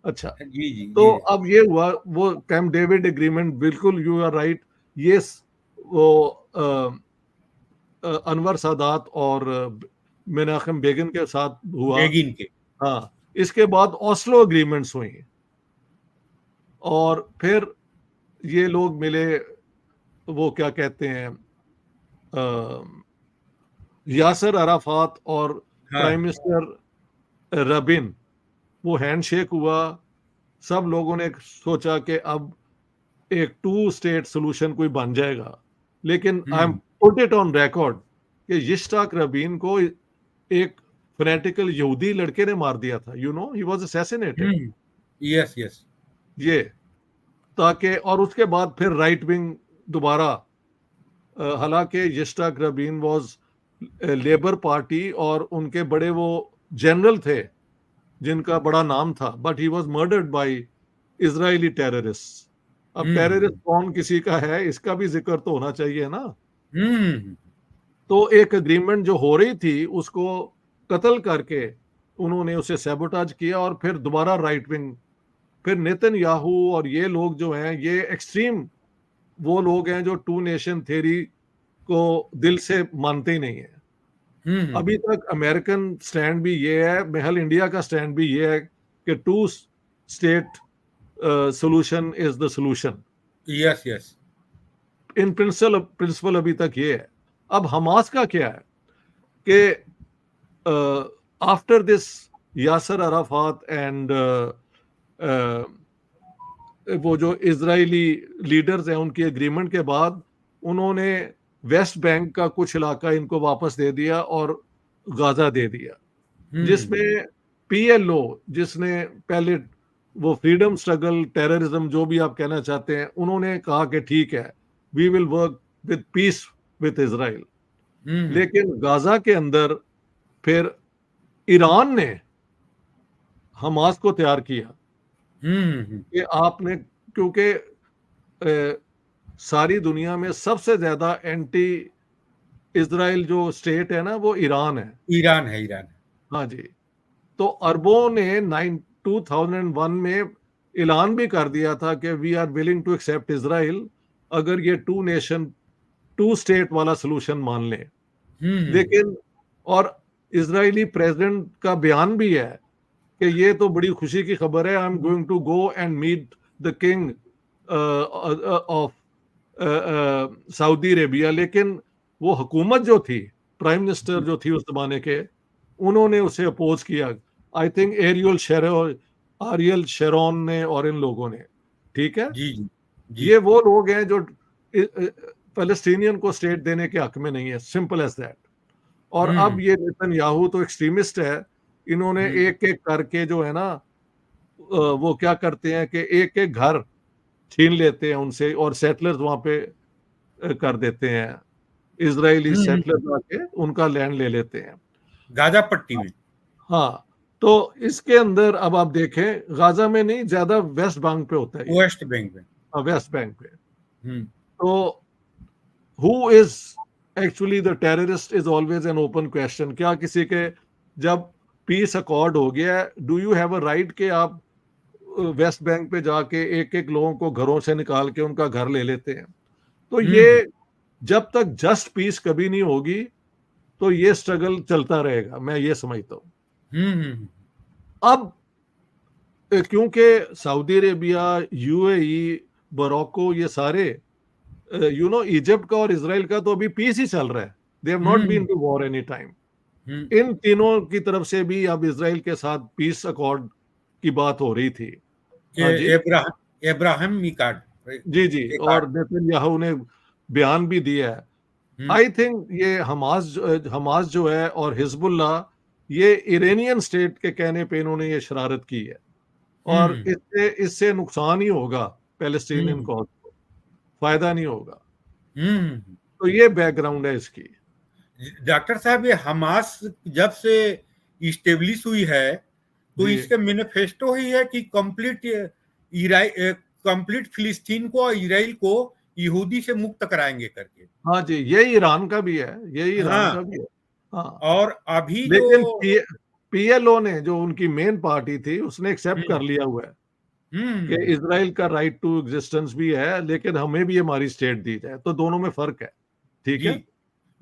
अच्छा, जी जी तो जी अब ये हुआ वो कैंप डेविड एग्रीमेंट, बिल्कुल यू आर राइट। ये वो अनवर सादात और मेनाकम बेगन के साथ हुआ। बेगिन के। हाँ, इसके बाद ओस्लो एग्रीमेंट्स हुई और फिर ये लोग मिले, वो क्या कहते हैं, अ, यासर अराफात और हाँ प्राइम मिनिस्टर रबिन, वो हैंडशेक हुआ। सब लोगों ने सोचा कि अब एक टू स्टेट सोल्यूशन कोई बन जाएगा, लेकिन I am hmm put it on record कि यिtzhak रबीन को एक फनेटिकल यहूदी लड़के ने मार दिया था। You know he was assassinated. Hmm yes yes. ये ताकि, और उसके बाद फिर राइट विंग दोबारा, हालांकि यिtzhak रबीन वाज लेबर पार्टी और उनके बड़े वो जनरल थे जिनका बड़ा नाम था, but he was murdered by Israeli terrorist. अब टेररिस्ट हम्म कौन किसी का है, इसका भी जिक्र तो होना चाहिए ना। हम्म तो एक एग्रीमेंट जो हो रही थी उसको कत्ल करके उन्होंने उसे सैबोटाज किया, और फिर दोबारा राइट विंग, फिर नेतन्याहू और ये लोग जो हैं, ये एक्सट्रीम वो लोग हैं जो टू नेशन थ्योरी को दिल से मानते ही नहीं है। हम्म अभी तक अमेरिकन स्टैंड भी ये है, महल इंडिया का स्टैंड भी ये है कि two state solution is the solution. Yes yes. In principle अभी तक ये है। अब हमास का क्या है कि after this Yasser Arafat and वो जो इजरायली लीडर्स हैं उनकी एग्रीमेंट के बाद उन्होंने वेस्ट बैंक का कुछ इलाका इनको वापस दे दिया और गाजा दे दिया, हम्म जिसमें पीएलओ, जिसने पहले वो फ्रीडम स्ट्रगल टेररिज्म जो भी आप कहना चाहते हैं, उन्होंने कहा कि ठीक है, we will work with peace with Israel. हम्म लेकिन गाजा के अंदर फिर ईरान ने हमास को तैयार किया हम्म कि आपने, क्योंकि सारी दुनिया में सबसे ज्यादा एंटी इजराइल जो स्टेट है ना वो ईरान है। ईरान है, ईरान है। हाँ जी। तो अरबों ने 2001 में ऐलान भी कर दिया था कि we are willing to accept Israel अगर ये टू नेशन टू स्टेट वाला सोल्यूशन मान ले। हम्म लेकिन, और इजरायली प्रेसिडेंट का बयान भी है कि ये तो बड़ी खुशी की खबर है, I am going to go and meet the king of Saudi Arabia. लेकिन वो हुकूमत जो थी, प्राइम मिनिस्टर जो थी उस जमाने के, उन्होंने उसे अपोज किया। आई थिंक आरियल शेरोन ने और इन लोगों ने। ठीक है, जी जी जी। ये वो लोग हैं जो फलस्तीनियन को स्टेट देने के हक में नहीं है, सिंपल एज दैट। और अब हम्म ये नेतन्याहू तो एक्सट्रीमिस्ट है। इन्होंने हम्म एक एक करके जो है ना, वो क्या करते हैं कि एक एक घर छीन लेते हैं उनसे और सेटलर्स वहां पे कर देते हैं। इजरायली हम्म। सेटलर्स आके उनका लैंड ले लेते हैं। गाजा पट्टी में। हाँ, तो इसके अंदर अब आप देखें, गाजा में नहीं, ज्यादा वेस्ट बैंक पे होता है ये। वेस्ट बैंक में। वेस्ट बैंक पे। हम्म तो who is actually the terrorist is always an open question. क्या किसी के, जब पीस अकॉर्ड हो गया, do you have a right कि आप वेस्ट बैंक पे जाके एक एक लोगों को घरों से निकाल के उनका घर ले लेते हैं? तो ये, हम्म जब तक जस्ट पीस कभी नहीं होगी तो ये स्ट्रगल चलता रहेगा, मैं ये समझता हूँ। हम्म। अब क्योंकि सऊदी अरेबिया, यूएई, मोरक्को, ये सारे, इजिप्ट का और इसराइल का तो अभी पीस ही चल रहा है। They have not been hmm to war any time. Hmm. इन तीनों की तरफ से भी अब इसराइल के साथ पीस अकॉर्ड की बात हो रही थी। हाँ जी, एब्राहम कार्ड जी जी। के और कार्ड। नेतन्याहू ने बयान भी दिया है। हम्म आई थिंक ये हमास जो है और हिजबुल्लाह, ये इरानियन स्टेट के कहने पे इन्होंने ये शरारत की है, और हम्म इससे इससे नुकसान ही होगा पैलेस्टीनियन हम्म कॉज को, फायदा नहीं होगा। हम्म। तो ये बैकग्राउंड है इसकी। डॉक्टर साहब, ये हमास जब से इस्टेब्लिश हुई है तो जी इसके मैनिफेस्टो ही है कि कंप्लीट फिलिस्तीन को और इसराइल को यहूदी से मुक्त कराएंगे करके। हाँ जी, यही ईरान का भी है, यही ईरान का हाँ। भी है। हाँ, और अभी जो लेकिन पीएलओ ने, जो उनकी मेन पार्टी थी, उसने एक्सेप्ट कर लिया हुआ है कि हम्म। इजराइल का राइट टू एग्जिस्टेंस भी है, लेकिन हमें भी हमारी स्टेट दी जाए। तो दोनों में फर्क है। ठीक जी है जी।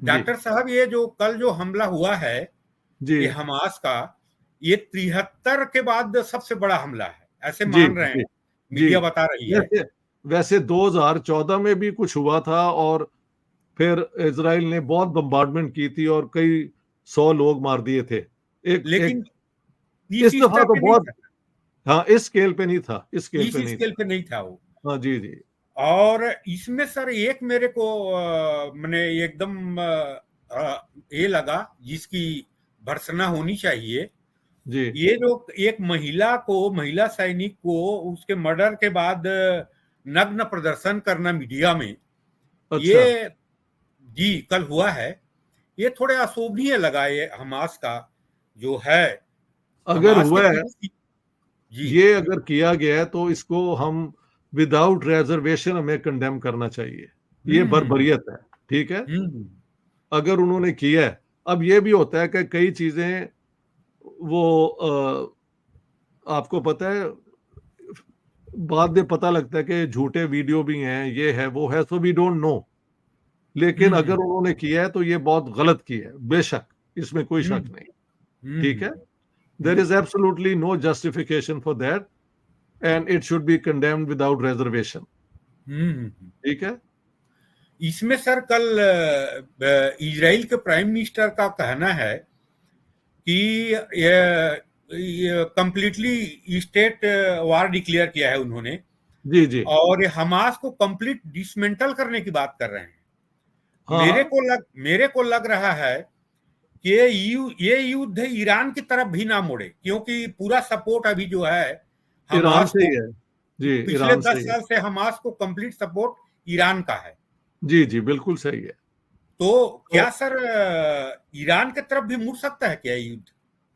डॉक्टर साहब, ये जो कल जो हमला हुआ है, जी ये हमास का, ये 73 के बाद सबसे बड़ा हमला है, ऐसे जी मान रहे जी हैं, जी। मीडिया बता रही है। वैसे वैसे 2014 में भी कुछ हुआ था, और फिर इसराइल ने बहुत बम्बार्डमेंट की थी और कई 100 लोग मार दिए थे। एक एक लेकिन इस इस दफा स्तर तो पे नहीं बहुत, था, हाँ, इस स्केल पे नहीं था, इस स्केल इस पे नहीं स्केल था। पे नहीं था वो। हाँ जी जी और इसमें सर एक मेरे को मैंने एकदम ये लगा, जिसकी भर्त्सना होनी चाहिए। जी। ये जो एक महिला सैनिक को उसके मर्डर के बाद नग्न प्रदर्शन करना मीडिया में, अच्छा, ये जी कल हुआ है, ये थोड़े अशोभनीय लगा। ये हमास का जो है, अगर हमास के हुआ है, पीछे जी। ये अगर किया गया है, तो इसको हम विदाउट रिजर्वेशन हमें कंडेम करना चाहिए। ये हम्म बर्बरियत है। ठीक है, हम्म अगर उन्होंने किया है। अब ये भी होता है कि कई चीजें, वो आपको पता है, बाद में पता लगता है कि झूठे वीडियो भी हैं, ये है वो है, सो वी डोंट नो। लेकिन हम्म अगर उन्होंने किया है तो ये बहुत गलत किया है, बेशक, इसमें कोई शक हम्म नहीं। ठीक है, hmm there hmm is absolutely no justification for that, and it should be condemned without reservation. Hmm. ठीक है। इसमें सर कल इजराइल के प्राइम मिनिस्टर का कहना है कि ये कंप्लीटली स्टेट वार डिक्लेयर किया है उन्होंने, जी जी। और ये हमास को कंप्लीट डिसमेंटल करने की बात कर रहे हैं। हाँ हाँ। मेरे को लग रहा है कि ये युद्ध ईरान की तरफ भी ना मुड़े, क्योंकि पूरा सपोर्ट अभी जो है ईरान हमास से को, ही है। जी, पिछले ईरान से 10 ही है। साल से हमास को कंप्लीट सपोर्ट ईरान का है। जी जी, बिल्कुल सही है। तो तो क्या सर ईरान की तरफ भी मुड़ सकता है क्या युद्ध?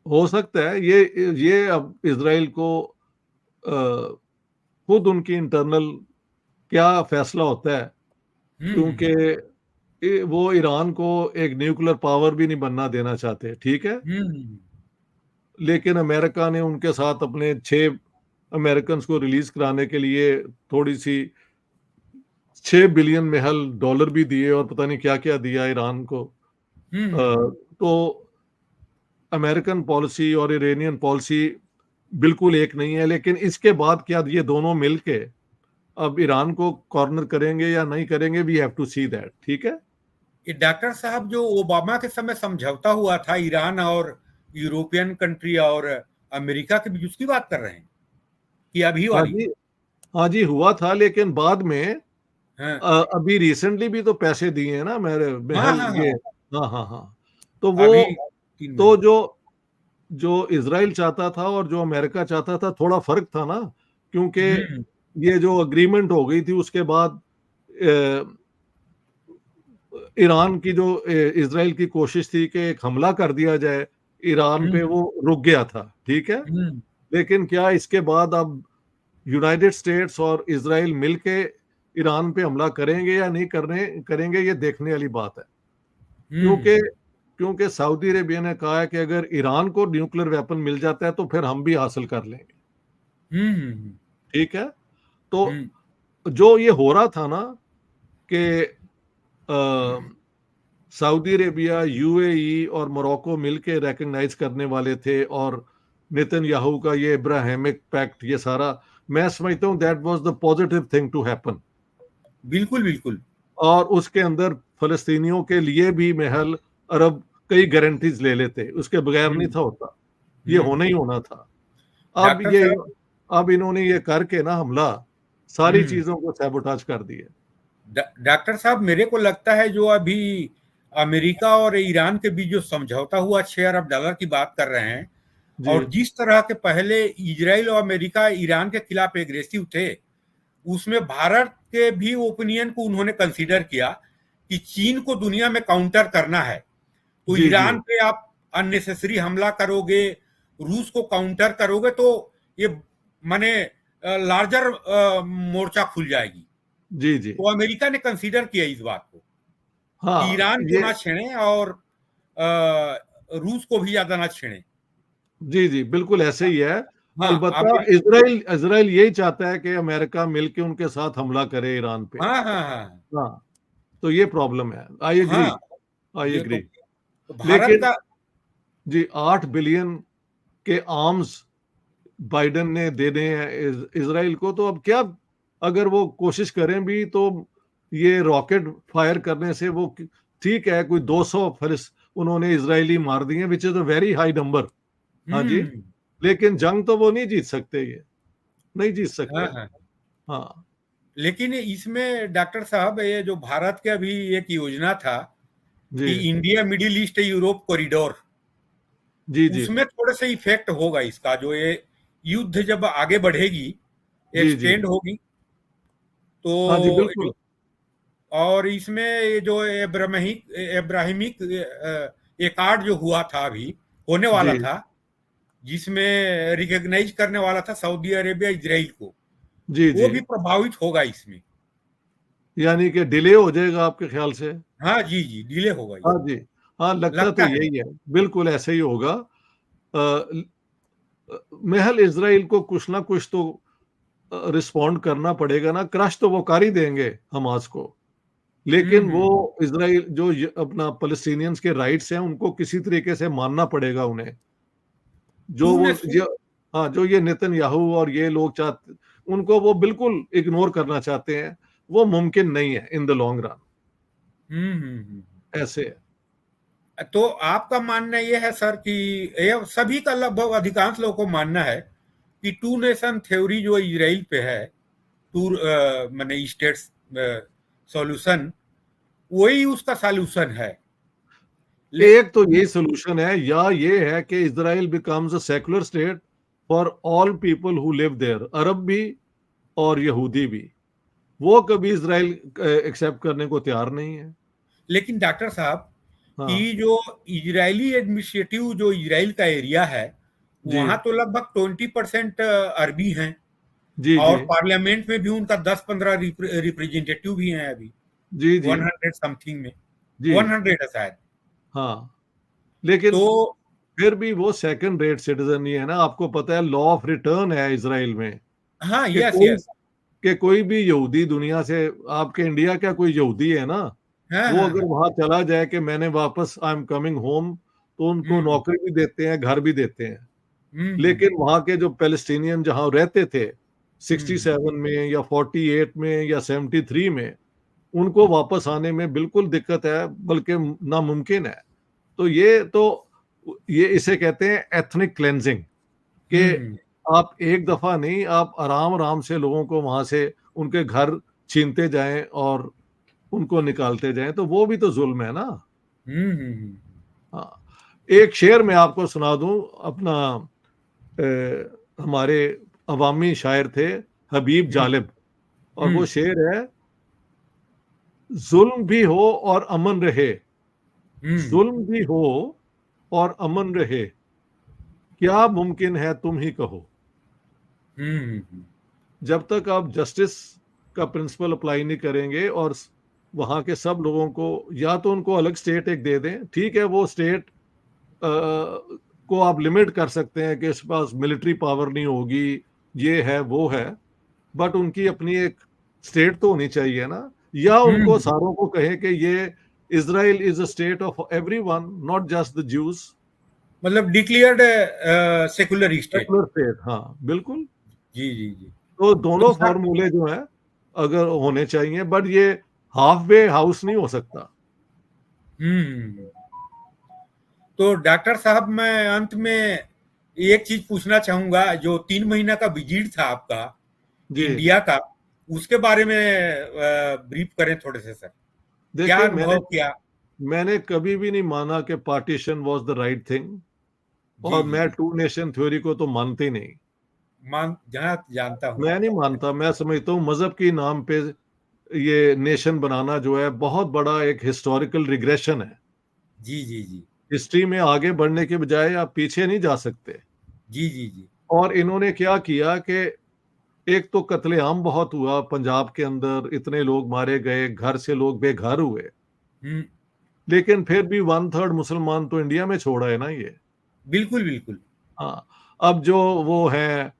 हो सकता है ये अब इसराइल को खुद उनकी इंटरनल क्या फैसला होता है, क्योंकि हम्म वो ईरान को एक न्यूक्लियर पावर भी नहीं बनना देना चाहते। ठीक है, हम्म लेकिन अमेरिका ने उनके साथ अपने 6 अमेरिकन को रिलीज कराने के लिए थोड़ी सी 6 बिलियन महल डॉलर भी दिए, और पता नहीं क्या क्या दिया ईरान को। हम्म तो अमेरिकन पॉलिसी और ईरानियन पॉलिसी बिल्कुल एक नहीं है, लेकिन इसके बाद क्या ये दोनों मिलके अब ईरान को कॉर्नर करेंगे या नहीं करेंगे, we have to see that. ठीक है। ये डॉक्टर साहब, जो ओबामा के समय समझौता हुआ था ईरान और यूरोपियन कंट्री और अमेरिका के बीच, उसकी बात कर रहे हैं कि अभी हाँ वाली? जी, हाँ जी, हुआ था, लेकिन बाद में हाँ अभी रिसेंटली भी तो पैसे दिए हैं ना मेरे हाँ महल हाँ ये। हाँ। हाँ हाँ हाँ। तो वो, अभी 3 महीने। तो जो इसराइल चाहता था और जो अमेरिका चाहता था, थोड़ा फर्क था ना, क्योंकि हम्म ये जो अग्रीमेंट हो गई थी उसके बाद ईरान की जो इसराइल की कोशिश थी कि एक हमला कर दिया जाए ईरान पे, हम्म वो रुक गया था। ठीक है, हम्म लेकिन क्या इसके बाद अब यूनाइटेड स्टेट्स और इसराइल मिलके ईरान पे हमला करेंगे या नहीं करेंगे, ये देखने वाली बात है। क्योंकि हम्म क्योंकि सऊदी अरेबिया ने कहा है कि अगर ईरान को न्यूक्लियर वेपन मिल जाता है तो फिर हम भी हासिल कर लेंगे। हम्म ठीक है। तो हम्म जो ये हो रहा था ना कि सऊदी अरेबिया, यूएई और मोरक्को मिलके रिकग्नाइज करने वाले थे, और नेतन्याहू का ये इब्राहिमिक पैक्ट, ये सारा, मैं समझता हूँ that was the positive thing to happen. बिल्कुल बिल्कुल। और उसके अंदर फलस्तीनियों के लिए भी महल अरब कई गारंटीज ले लेते, उसके बगैर नहीं हम्म था होता, ये हम्म। होना ही होना था। अब डॉक्टर ये साहब। अब इन्होंने ये करके ना हमला, सारी हम्म। चीजों को सैबोटाज कर दिया। डॉक्टर साहब, मेरे को लगता है जो अभी अमेरिका और ईरान के बीच जो समझौता हुआ, $6 अरब की बात कर रहे हैं, जी और जिस तरह के पहले इजराइल और अमेरिका ईरान के खिलाफ एग्रेसिव थे, उसमें भारत के भी ओपिनियन को उन्होंने कंसीडर किया कि चीन को दुनिया में काउंटर करना है, तो जी जी ईरान पे आप अननेसेसरी हमला करोगे, रूस को काउंटर करोगे, तो ये माने लार्जर मोर्चा खुल जाएगी। जी जी। तो अमेरिका ने कंसीडर किया इस बात को कि हाँ, ईरान को ये ना छेड़े और रूस को भी ज्यादा ना छेड़े। जी जी बिल्कुल ऐसे ही है। हाँ अलबत्ता अभी। इजराइल इजराइल यही चाहता है कि अमेरिका मिलके उनके साथ हमला करे ईरान पे। हाँ हाँ हाँ हाँ, तो ये प्रॉब्लम है। आई एग्री, हाँ। आई ये एग्री। तो भारत लेकिन का। जी 8 बिलियन के आर्म्स बाइडेन ने देने हैं इजराइल को, तो अब क्या, अगर वो कोशिश करें भी तो ये रॉकेट फायर करने से वो, ठीक है कोई 200 फरिस उन्होंने इजरायली मार दिए, which is a very high number. हाँ जी, हम्म। लेकिन जंग तो वो नहीं जीत सकते, ये नहीं जीत हाँ सकते। हाँ। हाँ लेकिन इसमें डॉक्टर साहब, ये जो भारत के अभी एक योजना था जी कि India Middle East Europe corridor, जी जी उसमें थोड़े से इफेक्ट होगा इसका, जो ये युद्ध जब आगे बढ़ेगी, जी जी एक्सटेंड होगी, हाँ जी तो बिल्कुल। और इसमें ये जो इब्राहिमिक एकार्ड जो हुआ था, अभी होने जी वाला था, जिसमें रिकॉग्नाइज करने वाला था सऊदी अरेबिया इजराइल को, जी वो जी भी प्रभावित होगा इसमें। यानी कि डिले हो जाएगा आपके ख्याल से। हाँ जी जी, डिले होगा हाँ इसमें, जी, हाँ लगता तो लगता है। यही है, बिल्कुल ऐसे ही होगा। महल इजराइल को कुछ ना कुछ तो रिस्पॉन्ड करना पड़ेगा ना, क्रश तो वो कर ही देंगे हमास को, लेकिन वो हम्म। इजराइल जो अपना पैलेस्टीनियंस के राइट्स हैं उनको किसी तरीके से मानना पड़ेगा उन्हें। जो टू वो नेशन। जो, हाँ जो ये नेतन्याहू और ये लोग चाहते, उनको वो बिल्कुल इग्नोर करना चाहते हैं, वो मुमकिन नहीं है इन द लॉन्ग रन। हम्म। ऐसे है। तो आपका मानना यह है सर कि, ये सभी का लगभग अधिकांश लोगों को मानना है कि टू नेशन थ्योरी जो इजराइल पे है, टू माने स्टेट्स सॉल्यूशन, वही उसका सॉल्यूशन है। ले एक तो यही सोल्यूशन है, या ये है कि Israel becomes a secular state for all people who live there, अरब भी और यहूदी भी। वो कभी इजराइल एक्सेप्ट करने को तैयार नहीं है। लेकिन डॉक्टर साहब, हाँ कि जो इजरायली एडमिनिस्ट्रेटिव जो इजराइल का एरिया है, जी वहां तो लगभग 20% अरबी हैं, जी जी और पार्लियामेंट में भी उनका 10-15 रिप्रेजेंटेटिव भी हैं अभी, जी जी 100 समथिंग में, जी 100 है शायद। हाँ, लेकिन तो फिर भी वो सेकंड रेट सिटीजन ही है ना। आपको पता है लॉ ऑफ रिटर्न है इजराइल में, हाँ, कि यस कोई यस। कि कोई भी यहूदी दुनिया से, आपके इंडिया का कोई यहूदी है ना, हाँ वो हाँ अगर हाँ। वहां चला जाए कि मैंने वापस आई एम कमिंग होम, तो उनको हम्म नौकरी भी देते हैं, घर भी देते हैं। हम्म लेकिन वहां के जो पैलेस्टीनियन जहां रहते थे हम्म 67 में या 48 में या 73 में, उनको वापस आने में बिल्कुल दिक्कत है, बल्कि नामुमकिन है। तो ये इसे कहते हैं एथनिक क्लेंजिंग, कि हम्म आप एक दफा नहीं, आप आराम आराम से लोगों को वहां से उनके घर छीनते जाएं और उनको निकालते जाएं, तो वो भी तो जुल्म है ना। हम्म। हाँ, एक शेर मैं आपको सुना दूं अपना। हमारे अवामी शायर थे हबीब हम्म जालिब, और वो हम्म शेर है, जुल्म भी हो और अमन रहे, हम्म जुल्म भी हो और अमन रहे, क्या मुमकिन है तुम ही कहो। हम्म जब तक आप जस्टिस का प्रिंसिपल अप्लाई नहीं करेंगे और वहां के सब लोगों को, या तो उनको अलग स्टेट एक दे दें, ठीक है वो स्टेट को आप लिमिट कर सकते हैं कि इस पास मिलिट्री पावर नहीं होगी, ये है वो है, बट उनकी अपनी एक स्टेट तो होनी चाहिए ना। या उनको हम्म। सारों को कहें कि ये Israel is a state of everyone, not just the Jews. मतलब declared secular state. Secular state, हाँ बिल्कुल। जी जी जी। तो तो दोनों सर, फॉर्मूले जो हैं अगर होने चाहिए, बट ये हाफ वे हाउस नहीं हो सकता। हम्म। तो डॉक्टर साहब, मैं अंत में एक चीज पूछना चाहूंगा, जो 3 महीना का विजिट था आपका जी इंडिया का, उसके बारे में ब्रीफ करें थोड़े से सर। क्या देखिए, मैंने अनुभव किया? मैंने कभी भी नहीं माना कि partition was the right thing, जी और जी मैं जी। टू नेशन थ्योरी को तो मानते ही नहीं। मान जहाँ जानता हूँ। मैं नहीं मानता, मैं समझता हूँ मजहब के नाम पे ये नेशन बनाना जो है बहुत बड़ा एक हिस्टोरिकल रिग्रेशन है। जी जी जी हिस्ट्री में आगे बढ़ने के बजाय आप पीछे नहीं जा सकते। जी जी जी। और इन्होंने क्या किया कि एक तो कत्लेआम बहुत हुआ पंजाब के अंदर, इतने लोग मारे गए, घर से लोग बेघर हुए, हम्म। लेकिन फिर भी वन थर्ड मुसलमान तो इंडिया में छोड़ा है ना ये। बिल्कुल बिल्कुल। हाँ, अब जो वो है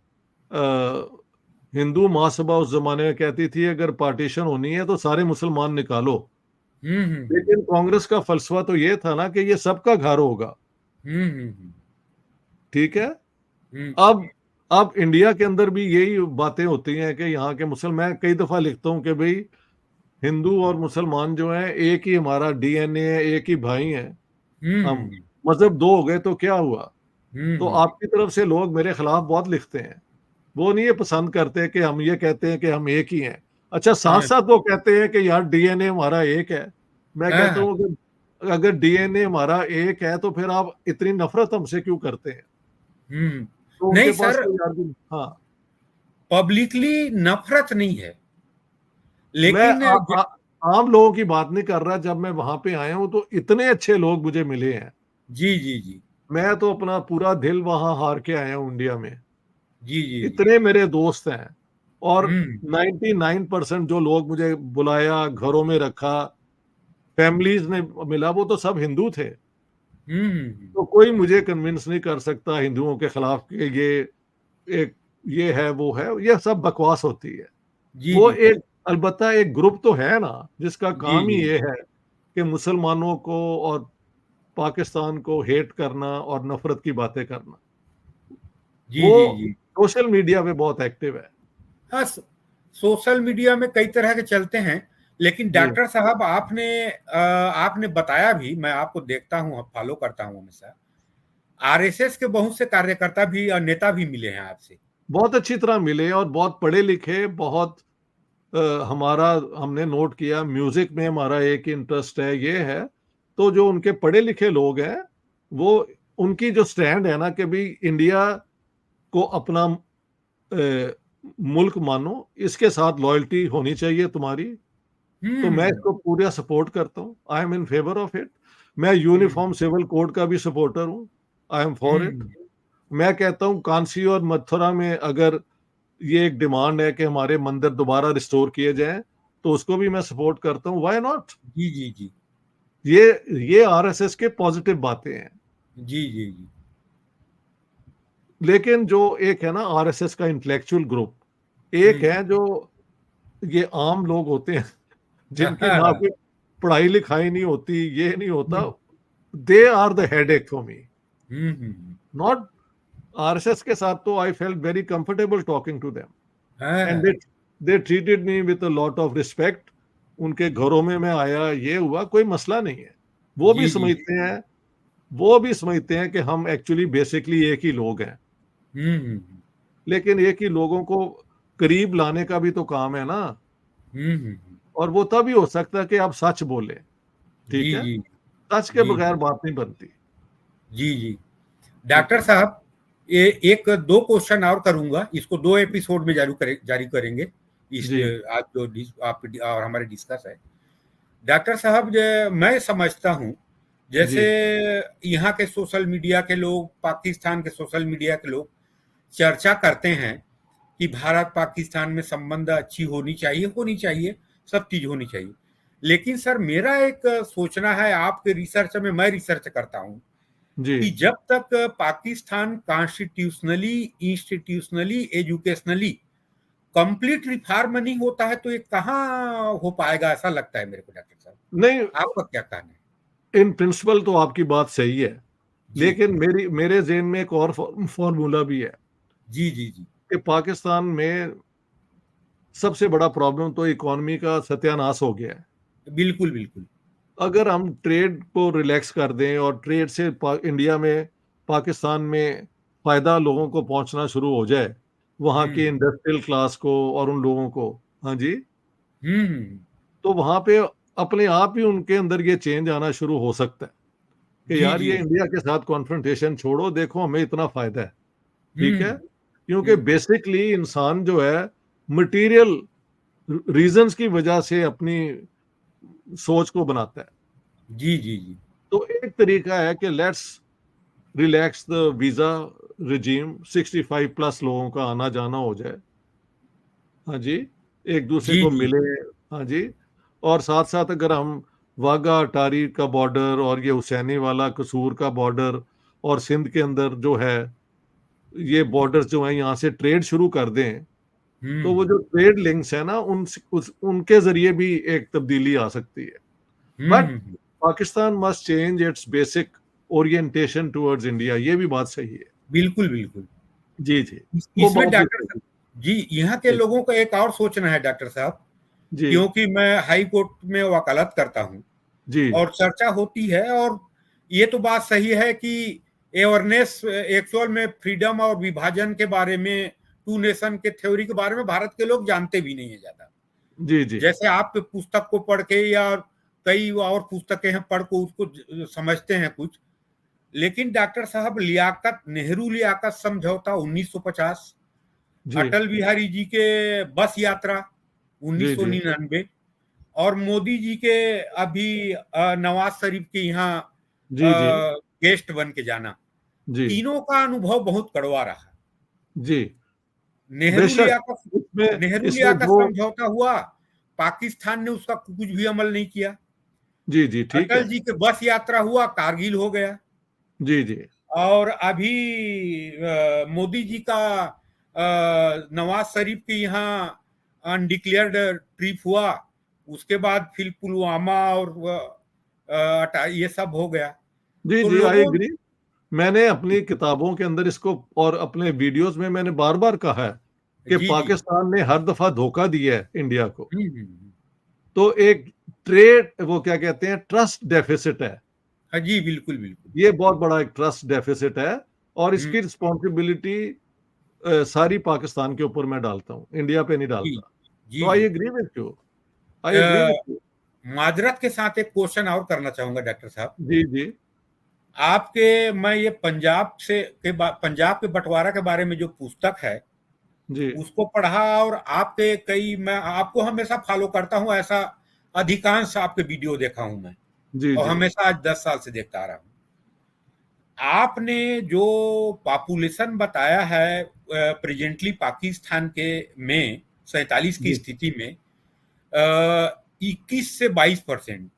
हिंदू महासभा उस जमाने में कहती थी अगर पार्टीशन होनी है तो सारे मुसलमान निकालो, हम्म। लेकिन कांग्रेस का फलसफा तो ये था ना कि ये सबका घर होगा। हम्म। ठीक है। हम्म। अब इंडिया के अंदर भी यही बातें होती हैं कि यहाँ के मुसलमान, कई दफा लिखता हूँ कि भाई हिंदू और मुसलमान जो हैं एक ही हमारा डीएनए है, एक ही भाई हैं हम। हम्म। मजहब दो हो गए तो क्या हुआ? तो हम्म। आपकी तरफ से लोग मेरे खिलाफ बहुत लिखते हैं, वो नहीं ये पसंद करते कि हम ये कहते हैं कि हम एक ही हैं। अच्छा, साथ हाँ साथ वो कहते हैं कि यार डीएनए हमारा एक है। मैं कहता हाँ। हूँ कि अगर डीएनए हमारा एक है तो फिर आप इतनी नफरत हमसे क्यों करते हैं? हम्म। तो उनके नहीं पास सर, कोई आर्गुमेंट। हाँ। पब्लिकली नफरत नहीं है, मैं लेकिन आम लोगों की बात नहीं कर रहा। जब मैं वहां पे आया हूं तो इतने अच्छे लोग मुझे मिले हैं। जी जी जी। मैं तो अपना पूरा दिल वहां हार के आया हूं इंडिया में। जी जी जी। इतने मेरे दोस्त हैं, और हम्म। 99% जो लोग मुझे बुलाया, घरों में रखा, फैमिलीज ने मिला, वो तो सब हिंदू थे। हम्म। तो कोई मुझे कन्विंस नहीं कर सकता हिंदुओं के खिलाफ कि ये एक ये है वो है, ये सब बकवास होती है। जी वो जी एक अलबत्ता एक ग्रुप तो है ना जिसका जी काम ही जी ये है कि मुसलमानों को और पाकिस्तान को हेट करना और नफरत की बातें करना। जी वो जी जी। सोशल मीडिया पे बहुत एक्टिव है। हाँ, सोशल मीडिया में कई तरह के चलते हैं, लेकिन जी डॉक्टर साहब आपने बताया भी, मैं आपको देखता हूँ, फॉलो करता हूँ हमेशा। आरएसएस के बहुत से कार्यकर्ता भी और नेता भी मिले हैं आपसे। बहुत अच्छी तरह मिले और बहुत पढ़े लिखे, बहुत अ, हमारा हमने नोट किया म्यूजिक में हमारा एक इंटरेस्ट है, ये है। तो जो उनके पढ़े लिखे लोग हैं, वो उनकी जो स्टैंड है ना कि भाई इंडिया को अपना मुल्क मानो, इसके साथ लॉयल्टी होनी चाहिए तुम्हारी। तो मैं हम्म। इसको पूरा सपोर्ट करता हूँ, I am in favour of it. मैं हम्म। यूनिफॉर्म सिविल कोड का भी सपोर्टर हूँ, आई एम फॉर इट। हम्म। मैं कहता हूँ कांसी और मथुरा में अगर ये एक डिमांड है कि हमारे मंदिर दोबारा रिस्टोर किए जाएं, तो उसको भी मैं सपोर्ट करता हूँ, व्हाई नॉट? जी जी जी। ये ये आरएसएस के पॉजिटिव बातें हैं। जी जी जी। लेकिन जो एक है ना आरएसएस का इंटेलेक्चुअल ग्रुप, एक हम्म। है जो ये आम लोग होते हैं जिनकी ना हाँ। कोई पढ़ाई लिखाई नहीं होती, ये नहीं होता। हम्म। They are the headache for me, hmm. Not RSS के साथ। तो I felt very comfortable talking to them, and हाँ। They treated me with a lot of respect. उनके घरों में मैं आया, ये हुआ, कोई मसला नहीं है। वो भी जी जी जी। समझते हैं, वो भी समझते हैं कि हम एक्चुअली बेसिकली एक ही लोग हैं। हम्म। लेकिन एक ही लोगों को करीब लाने का भी तो काम है ना। हम्म। और वो तभी हो सकता है कि आप सच बोले। जी ठीक है। जी सच के जी बगैर बात नहीं बनती। जी जी। ठीक डॉक्टर है। साहब, ये एक दो क्वेश्चन और करूंगा, इसको दो एपिसोड में जारी करेंगे। इस जी आज जो आप और हमारे डिस्कस है, डॉक्टर साहब, मैं समझता हूं, जैसे जी यहाँ के सोशल मीडिया के लोग, पाकिस्तान के सोशल मीडिया के लोग चर्चा करते हैं कि भारत पाकिस्तान में संबंध अच्छी होनी चाहिए, सब चीज होनी चाहिए। लेकिन सर, मेरा एक सोचना है, आपके रिसर्च में मैं रिसर्च करता हूं, जी कि जब तक Pakistan constitutionally, institutionally, educationally complete reform नहीं होता है, तो ये कहाँ हो पाएगा, ऐसा लगता है मेरे को डॉक्टर साहब। नहीं, आपका क्या कहना है? इन प्रिंसिपल तो आपकी बात सही है, जी लेकिन मेरे जेहन में एक और फॉर्मूला भी है जी जी जी। कि पाकिस्तान में सबसे बड़ा प्रॉब्लम तो इकोनॉमी का सत्यानाश हो गया है। बिल्कुल बिल्कुल। अगर हम ट्रेड को रिलैक्स कर दें और ट्रेड से इंडिया में, पाकिस्तान में फायदा लोगों को पहुंचना शुरू हो जाए, वहाँ की हम्म। इंडस्ट्रियल क्लास को और उन लोगों को। हाँ जी। हम्म। तो वहाँ पे अपने आप ही उनके अंदर ये चेंज आना शुरू हो सकता है कि जी यार जी ये जी। इंडिया के साथ कॉन्फ्रंटेशन छोड़ो, देखो हमें इतना फायदा है। ठीक है। हम्म। क्योंकि हम्म। बेसिकली इंसान जो है मटेरियल रीजंस की वजह से अपनी सोच को बनाता है। जी जी जी। तो एक तरीका है कि let's relax the visa regime, 65 plus लोगों का आना जाना हो जाए। हाँ जी। एक दूसरे जी को जी मिले। हाँ जी। और साथ साथ अगर हम वाघा अटारी का बॉर्डर और ये हुसैनी वाला कसूर का बॉर्डर और सिंध के अंदर जो है ये बॉर्डर्स जो है यहाँ से ट्रेड शुरू कर दें, तो वो जो ट्रेड लिंक्स है ना उनके जरिए भी एक तब्दीली आ सकती है। But Pakistan must change it's basic orientation towards India, ये भी बात सही है। बिल्कुल बिल्कुल। जी जी, वो इसमें बात भी डॉक्टर सही जी, यहाँ के है। लोगों को एक और सोचना है डॉक्टर साहब, जी क्योंकि मैं हाई कोर्ट में वकालत करता हूँ जी और चर्चा होती है, और ये तो बात सही है कि अवेयरनेस एक्चुअल में फ्रीडम और विभाजन के बारे में, टू नेशन के थ्योरी के बारे में भारत के लोग जानते भी नहीं है ज्यादा। जी जी जैसे आप पुस्तक को पढ़ के या कई और पुस्तकें हैं पढ़ को उसको समझते हैं कुछ, लेकिन डॉक्टर साहब लियाकत, नेहरू लियाकत समझौता 1950, जी अटल बिहारी जी के बस यात्रा जी जी 1999, और मोदी जी के अभी नवाज शरीफ के यहाँ जी जी गेस्ट बन के जाना, जी तीनों का अनुभव बहुत कड़वा रहा। जी, नेहरू बेशक लियाकत इसमें नेहरू इसमें लियाकत दो। समझौता हुआ, पाकिस्तान ने उसका कुछ भी अमल नहीं किया। जी जी ठीक अटल है। जी के बस यात्रा हुआ, कारगिल हो गया। जी जी और अभी मोदी जी का नवाज शरीफ के यहाँ अनडिक्लेयर्ड ट्रिप हुआ, उसके बाद फिर पुलवामा और ये सब हो गया। जी तो जी, आई लोगों एग्री। मैंने अपनी किताबों के अंदर इसको और अपने वीडियोस में मैंने बार बार कहा है कि जी जी। पाकिस्तान ने हर दफा धोखा दिया है इंडिया को। हम्म। तो एक ट्रेड, वो क्या कहते हैं, ट्रस्ट डेफिसिट है। हाँ जी, बिल्कुल बिल्कुल। ये बहुत बड़ा एक ट्रस्ट डेफिसिट है, और हम्म। इसकी रिस्पॉन्सिबिलिटी सारी पाकिस्तान के ऊपर मैं डालता हूँ, इंडिया पे नहीं जी डालता। जी तो आई जी। Agree with you, I agree with you. माजरत के साथ एक क्वेश्चन और करना चाहूंगा डॉक्टर साहब। जी जी आपके, मैं ये पंजाब के बंटवारा के बारे में जो पुस्तक है जी उसको पढ़ा, और आपके कई, मैं आपको हमेशा फॉलो करता हूं, ऐसा अधिकांश आपके वीडियो देखा हूं मैं, जी और जी हमेशा आज 10 साल से देखता आ रहा हूं। आपने जो पॉपुलेशन बताया है प्रेजेंटली पाकिस्तान के में 47 की जी स्थिति में 21 से 22%,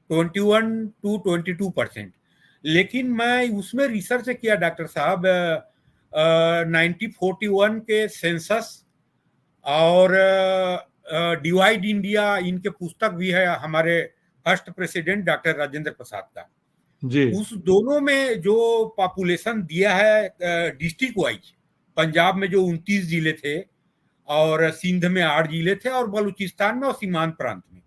21 to 22%, लेकिन मैं उसमें रिसर्च किया डॉक्टर साहब, 1941 के सेंसस और डिवाइड इंडिया, इनके पुस्तक भी है हमारे first president doctor Rajendra Prasad का। जी उस दोनों में जो पॉपुलेशन दिया है डिस्ट्रिक्ट वाइज, पंजाब में जो 29 जिले थे, और सिंध में 8 जिले थे, और बलूचिस्तान में और सीमांत प्रांत में,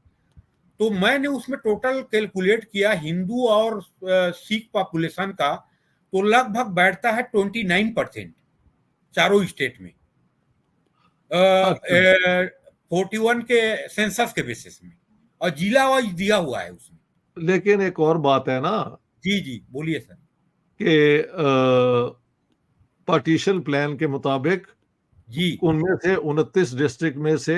तो मैंने उसमें टोटल कैलकुलेट किया हिंदू और सिख पॉपुलेशन का, तो लगभग बैठता है 29% चारों स्टेट में, अच्छा, 41 के सेंसस के बेसिस में, और जिला वाइज दिया हुआ है उसमें। लेकिन एक और बात है ना जी जी, बोलिए सर। कि पार्टीशन प्लान के मुताबिक जी। उनमें से 29 डिस्ट्रिक्ट में से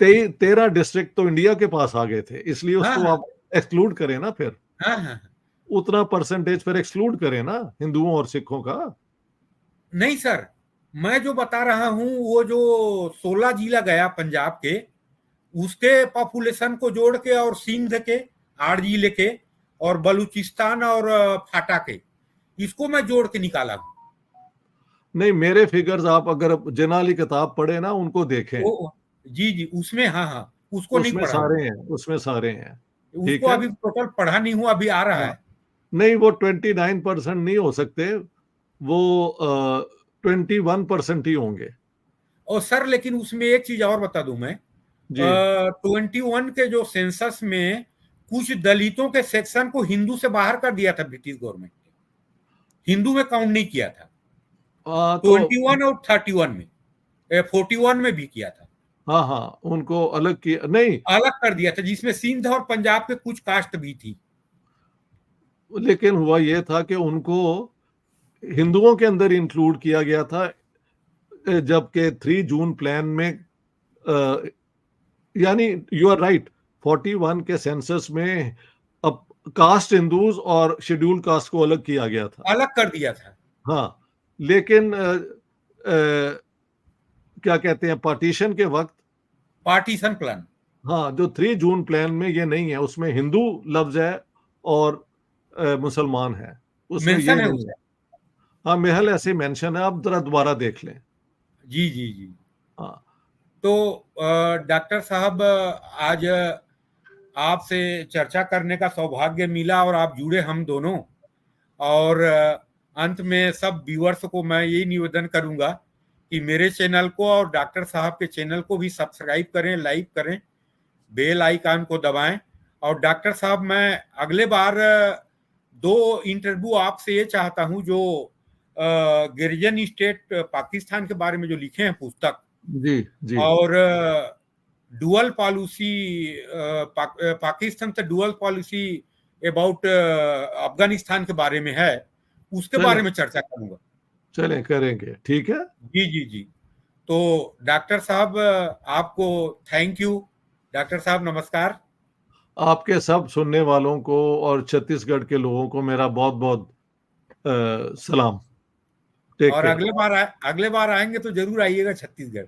13 डिस्ट्रिक्ट तो इंडिया के पास आ गए थे, इसलिए हाँ उसको हाँ आप एक्सक्लूड करें ना, फिर हाँ हाँ। उतना परसेंटेज फिर एक्सक्लूड करें ना हिंदुओं और सिखों का। नहीं सर, मैं जो बता रहा हूं वो जो 16 जिला गया पंजाब के, उसके पॉपुलेशन को जोड़ के, और सिंध के 8 जिले के, और बलूचिस्तान और फाटा के, इसको मैं जोड़ के निकाला हूं। नहीं, मेरे फिगर्स आप अगर जिनाली किताब पढ़े ना उनको देखें, जी जी, उसमें, हाँ हाँ, उसको नहीं उसमें पढ़ा हूं। सारे हैं, उसमें सारे हैं। उसको ठीक है। अभी टोटल पढ़ा नहीं हूं, अभी आ रहा हाँ, है। नहीं वो 29% नहीं हो सकते, वो 21% ही होंगे। और सर, लेकिन उसमें एक चीज और बता दूं मैं, जी 21 के जो सेंसस में कुछ दलितों के सेक्शन को हिंदू से बाहर कर दिया था ब्रिटिश गवर्नमेंट ने, हिंदू में काउंट नहीं किया था। तो 21 और 31 में, 41 में भी किया था, हाँ हाँ, उनको अलग किया नहीं, अलग कर दिया था, जिसमें सिंध और पंजाब के कुछ कास्ट भी थी। लेकिन हुआ ये था कि उनको हिंदुओं के अंदर इंक्लूड किया गया था, जबकि 3 जून प्लान में, यानी यू आर राइट, 41 के सेंसस में अब कास्ट हिंदूज और शेड्यूल कास्ट को अलग किया गया था। अलग कर दिया था। हाँ, लेकिन क्या कहते हैं, पार्टीशन के वक्त, पार्टीशन प्लान। हाँ, जो 3 जून प्लान में ये नहीं है, उसमें हिंदू लफ्ज है और मुसलमान है, उसमें ये मेंशन है नहीं है। उसमें। हाँ, मेहल ऐसे मेंशन है, आप जरा दोबारा देख लें। जी जी जी। हाँ तो डॉक्टर साहब, आज आपसे चर्चा करने का सौभाग्य मिला और आप जुड़े हम दोनों। और अंत में सब व्यूअर्स को मैं यही निवेदन करूंगा कि मेरे चैनल को और डॉक्टर साहब के चैनल को भी सब्सक्राइब करें, लाइक करें, बेल आइकन को दबाएं। और डॉक्टर साहब, मैं अगले बार दो इंटरव्यू आपसे ये चाहता हूं, जो गिरिजन स्टेट पाकिस्तान के बारे में जो लिखे हैं पुस्तक, जी जी और डुअल पॉलिसी, पाकिस्तान से डुअल पॉलिसी अबाउट अफगानिस्तान के बारे में है, उसके चलें बारे में चर्चा करूंगा। चलें, करेंगे, ठीक है। जी जी जी। तो डॉक्टर साहब, आपको थैंक यू। डॉक्टर साहब नमस्कार। आपके सब सुनने वालों को और छत्तीसगढ़ के लोगों को मेरा बहुत बहुत सलाम। टेक और केयर। अगले बार आएंगे तो जरूर आइएगा छत्तीसगढ़।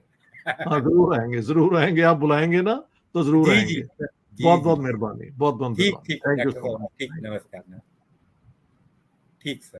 हाँ, जरूर आएंगे, आप बुलाएंगे ना तो जरूर जी जी आएंगे। जी बहुत जी। बहुत मेहरबानी, बहुत बहुत ठीक मेहरबानी। ठीक थैंक यू डॉक्टर सो साहब, ठीक, मच। नमस्कार। ठीक सर।